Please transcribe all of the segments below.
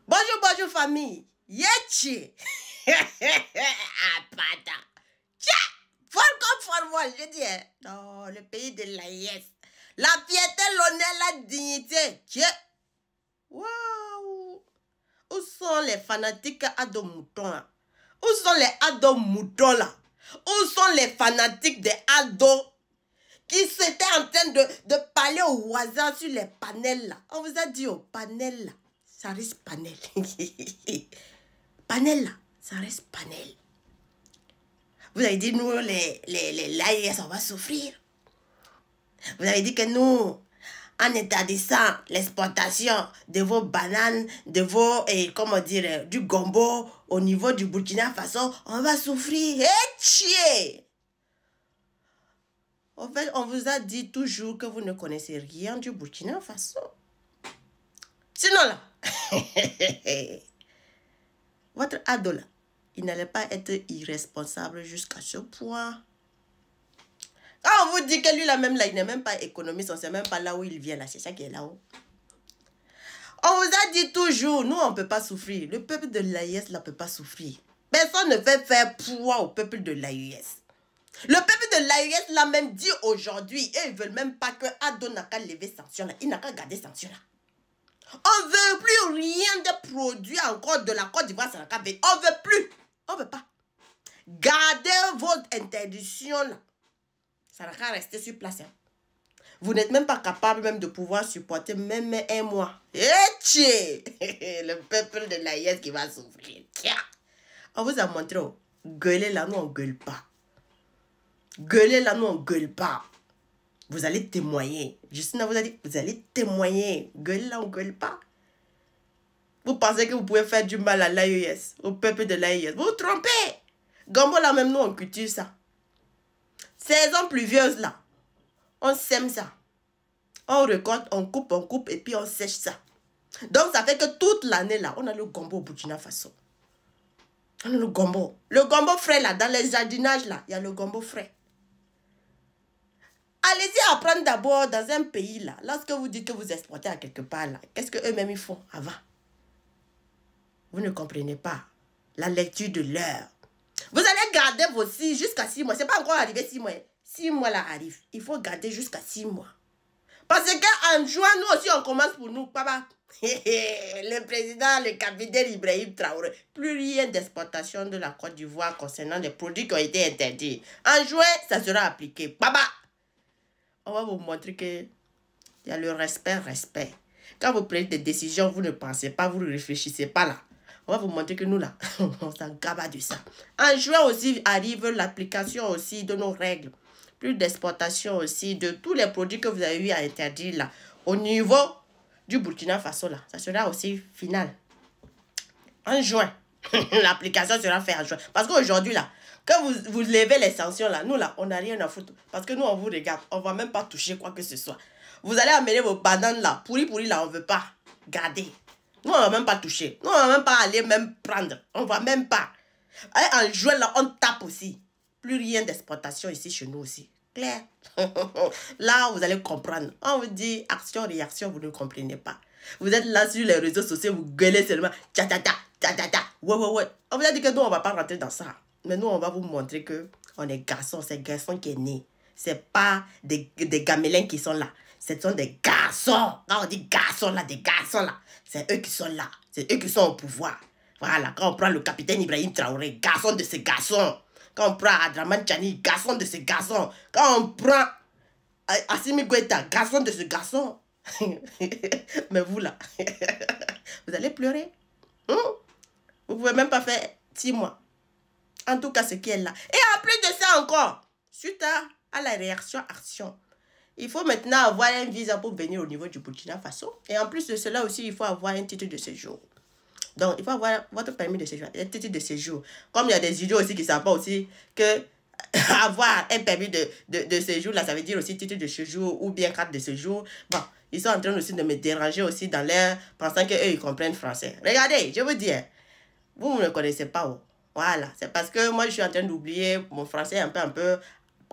Bonjour, bonjour famille. Yetchi. Apata. Tiens, fort comme formol, je dis. Non, le pays de la yes. La piété, l'honneur, la dignité. Tiens. Waouh. Où sont les fanatiques ados moutons là? Où sont les ados moutons là? Où sont les fanatiques des ados qui s'étaient en train de parler au hasard sur les panels là? On vous a dit au panel là. Ça reste panel. Panel là, ça reste panel. Vous avez dit, nous, les l'AES, on va souffrir. Vous avez dit que nous, en interdisant l'exportation de vos bananes, de vos, comment dire, du gombo au niveau du Burkina Faso, on va souffrir. En fait, on vous a dit toujours que vous ne connaissez rien du Burkina Faso. Sinon là, votre ado là, il n'allait pas être irresponsable jusqu'à ce point. Quand on vous dit que lui là même là, il n'est même pas économiste, on ne sait même pas là où il vient là, c'est ça qui est là-haut. On vous a dit toujours, nous on ne peut pas souffrir. Le peuple de l'AES là ne peut pas souffrir. Personne ne fait faire poids au peuple de l'AES. Le peuple de l'AES l'a même dit aujourd'hui, et ils ne veulent même pas que Ado n'a qu'à lever sanction là, il n'a qu'à garder sanction là. On ne veut plus rien de produit encore de la Côte d'Ivoire, ça n'a qu'à venir. On ne veut plus. On ne veut pas. Gardez votre interdiction là. Ça n'a qu'à rester sur place. Hein. Vous n'êtes même pas capable même de pouvoir supporter même un mois. Le peuple de l'AES qui va souffrir. Tiens. On vous a montré. Oh, gueuler là, nous on ne gueule pas. Gueuler là, nous on ne gueule pas. Vous allez témoigner. Justina vous a dit, vous allez témoigner. Gueule là, on ne gueule pas. Vous pensez que vous pouvez faire du mal à l'AES, au peuple de l'AES. Vous vous trompez. Gombo là, même nous, on cultive ça. Saison pluvieuse là, on sème ça. On récolte, on coupe et puis on sèche ça. Donc ça fait que toute l'année là, on a le gombo au Burkina Faso. On a le gombo. Le gombo frais là, dans les jardinages là, il y a le gombo frais. Allez-y apprendre d'abord dans un pays là. Lorsque vous dites que vous exportez à quelque part là, qu'est-ce qu'eux-mêmes ils font avant? Vous ne comprenez pas la lecture de l'heure. Vous allez garder vos 6 jusqu'à 6 mois. Ce n'est pas encore arrivé 6 mois. 6 mois là arrive. Il faut garder jusqu'à 6 mois. Parce qu'en juin, nous aussi on commence pour nous. Papa. Le président, le capitaine Ibrahim Traoré. Plus rien d'exportation de la Côte d'Ivoire concernant les produits qui ont été interdits. En juin, ça sera appliqué. Papa. On va vous montrer qu'il y a le respect. Quand vous prenez des décisions, vous ne pensez pas, vous ne réfléchissez pas là. On va vous montrer que nous là, on s'en gaba de ça. En juin aussi arrive l'application aussi de nos règles. Plus d'exportation aussi de tous les produits que vous avez eu à interdire là. Au niveau du Burkina Faso là, ça sera aussi final. En juin, l'application sera faite en juin. Parce qu'aujourd'hui là, quand vous levez les sanctions là, nous là, on n'a rien à foutre. Parce que nous, on vous regarde. On ne va même pas toucher quoi que ce soit. Vous allez amener vos bananes là, pourri là, on ne veut pas. Gardez. Nous, on ne va même pas toucher. Nous, on ne va même pas aller même prendre. On ne va même pas. Et en juin là, on tape aussi. Plus rien d'exportation ici chez nous aussi. Clair. Là, vous allez comprendre. On vous dit action, réaction, vous ne comprenez pas. Vous êtes là sur les réseaux sociaux, vous gueulez seulement. Ouais. On vous a dit que nous, on ne va pas rentrer dans ça. Mais nous, on va vous montrer que on est garçons. C'est garçons qui est né. C'est pas des gamélins qui sont là. Ce sont des garçons. Quand on dit garçons là, des garçons là, c'est eux qui sont là. C'est eux qui sont au pouvoir. Voilà, quand on prend le capitaine Ibrahim Traoré, garçon de ces garçons. Quand on prend Adraman Chani, garçon de ces garçons. Quand on prend Assimi Goïta, garçon de ce garçon. Mais vous là, vous allez pleurer. Vous ne pouvez même pas faire 6 mois. En tout cas, ce qui est là. Et en plus de ça encore, suite à la réaction-action, il faut maintenant avoir un visa pour venir au niveau du Burkina Faso. Et en plus de cela aussi, il faut avoir un titre de séjour. Donc, il faut avoir votre permis de séjour, un titre de séjour. Comme il y a des idiots aussi qui ne savent pas aussi que avoir un permis de séjour, là, ça veut dire aussi titre de séjour ou bien carte de séjour. Bon, ils sont en train aussi de me déranger aussi dans l'air, pensant qu'eux, ils comprennent français. Regardez, je vous dis, vous ne connaissez pas. Oh. Voilà, c'est parce que moi, je suis en train d'oublier mon français un peu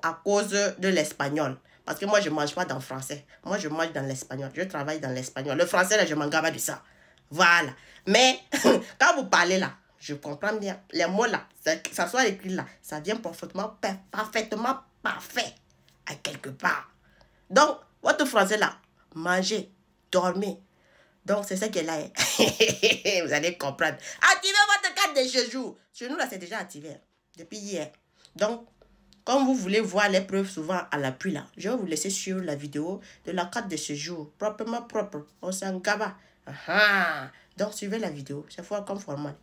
à cause de l'espagnol. Parce que moi, je ne mange pas dans le français. Moi, je mange dans l'espagnol. Je travaille dans l'espagnol. Le français, là, je m'en gave de ça. Voilà. Mais quand vous parlez là, je comprends bien. Les mots là, ça soit écrit là, ça vient parfaitement parfait à quelque part. Donc, votre français là, mangez, dormez. Donc, c'est ça qui est là. Vous allez comprendre. Activez votre carte de séjour. Chez nous là, c'est déjà activé depuis hier. Donc, comme vous voulez voir les preuves souvent à l'appui là, je vais vous laisser sur la vidéo de la carte de séjour, proprement propre. On s'en gaba. Donc, suivez la vidéo. C'est fort comme format.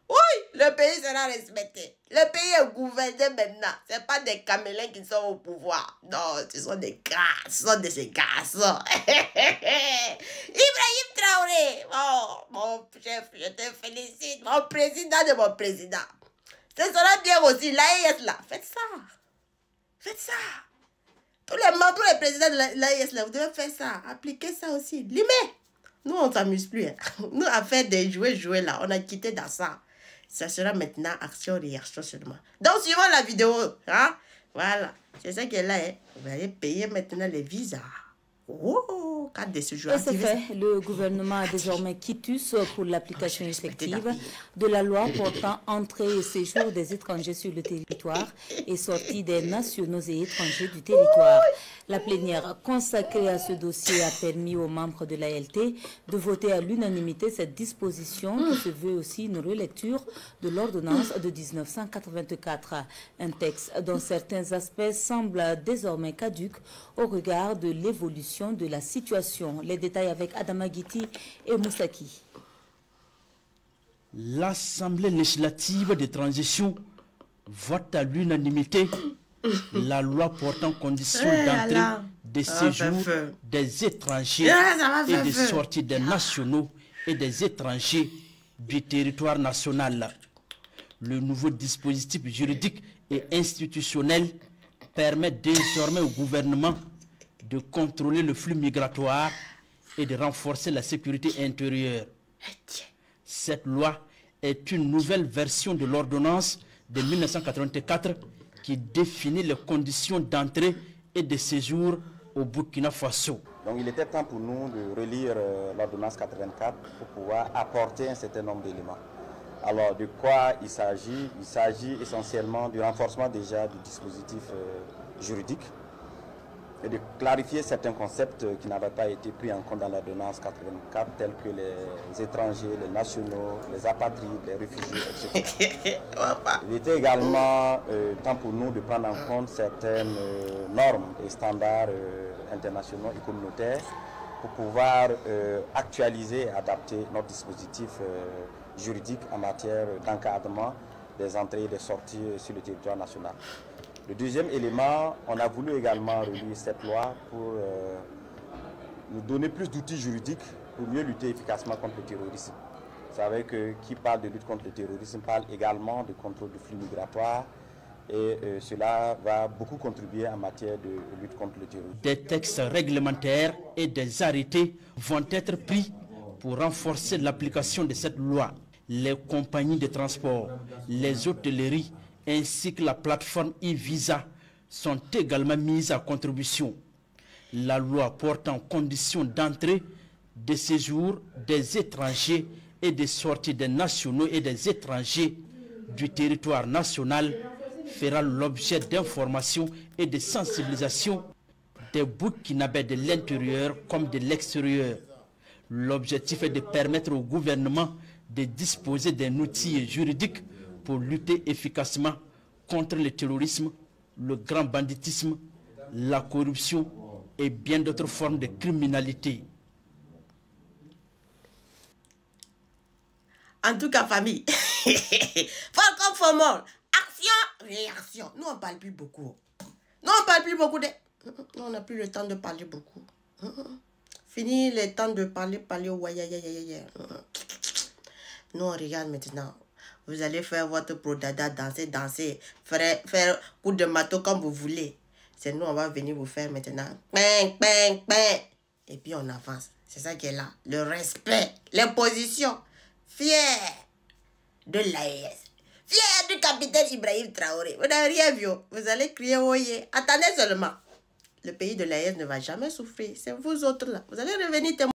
Oui, le pays sera respecté. Le pays est gouverné maintenant. Ce n'est pas des camélins qui sont au pouvoir. Non, ce sont des gars. Ce sont de ces garçons. Ibrahim Traoré. Oh, mon chef, je te félicite. Mon président de mon président. Ce sera bien aussi. L'AES là. Faites ça. Faites ça. Tous les membres, tous les présidents de l'AES là, vous devez faire ça. Appliquez ça aussi. Limez. Nous, on ne s'amuse plus. Hein. Nous, à faire des jouets là, on a quitté dans ça. Ça sera maintenant action-réaction seulement. Donc, suivant la vidéo, hein, voilà, c'est ça qui est là. Hein. Vous allez payer maintenant les visas. Oh, carte de séjour. Et c'est fait, le gouvernement a désormais quitus pour l'application effective de la loi portant entrée et séjour des étrangers sur le territoire et sortie des nationaux et étrangers du territoire. La plénière consacrée à ce dossier a permis aux membres de l'ALT de voter à l'unanimité cette disposition qui se veut aussi une relecture de l'ordonnance de 1984. Un texte dont certains aspects semblent désormais caducs au regard de l'évolution de la situation. Les détails avec Adama Guiti et Moussaki. L'Assemblée législative de transition vote à l'unanimité la loi portant conditions d'entrée, de séjour des étrangers et de sortie des nationaux et des étrangers du territoire national. Le nouveau dispositif juridique et institutionnel permet désormais au gouvernement de contrôler le flux migratoire et de renforcer la sécurité intérieure. Cette loi est une nouvelle version de l'ordonnance de 1984 qui définit les conditions d'entrée et de séjour au Burkina Faso. Donc il était temps pour nous de relire l'ordonnance 84 pour pouvoir apporter un certain nombre d'éléments. Alors de quoi il s'agit? Il s'agit essentiellement du renforcement déjà du dispositif juridique et de clarifier certains concepts qui n'avaient pas été pris en compte dans l'ordonnance 84, tels que les étrangers, les nationaux, les apatrides, les réfugiés, etc. Il était également temps pour nous de prendre en compte certaines normes et standards internationaux et communautaires pour pouvoir actualiser et adapter notre dispositif juridique en matière d'encadrement des entrées et des sorties sur le territoire national. Le deuxième élément, on a voulu également relire cette loi pour nous donner plus d'outils juridiques pour mieux lutter efficacement contre le terrorisme. Vous savez que qui parle de lutte contre le terrorisme parle également de contrôle du flux migratoire et cela va beaucoup contribuer en matière de lutte contre le terrorisme. Des textes réglementaires et des arrêtés vont être pris pour renforcer l'application de cette loi. Les compagnies de transport, les hôtelleries, ainsi que la plateforme e-Visa sont également mises à contribution. La loi portant conditions d'entrée, de séjour des étrangers et de sortie des nationaux et des étrangers du territoire national fera l'objet d'informations et de sensibilisation des Burkinabés de l'intérieur comme de l'extérieur. L'objectif est de permettre au gouvernement de disposer d'un outil juridique pour lutter efficacement contre le terrorisme, le grand banditisme, la corruption et bien d'autres formes de criminalité. En tout cas, famille, Falcon Fomol, action, réaction. Nous, on ne parle plus beaucoup. Nous, on ne parle plus beaucoup de... Nous, on n'a plus le temps de parler beaucoup. Fini le temps de parler, Nous, on regarde maintenant. Vous allez faire votre prodada, danser, faire coup de marteau comme vous voulez. C'est nous, on va venir vous faire maintenant. Et puis, on avance. C'est ça qui est là. Le respect, les positions. Fier de l'AES. Fier du capitaine Ibrahim Traoré. Vous n'avez rien vu. Vous allez crier oye. Attendez seulement. le pays de l'AES ne va jamais souffrir. C'est vous autres là. Vous allez revenir témoigner.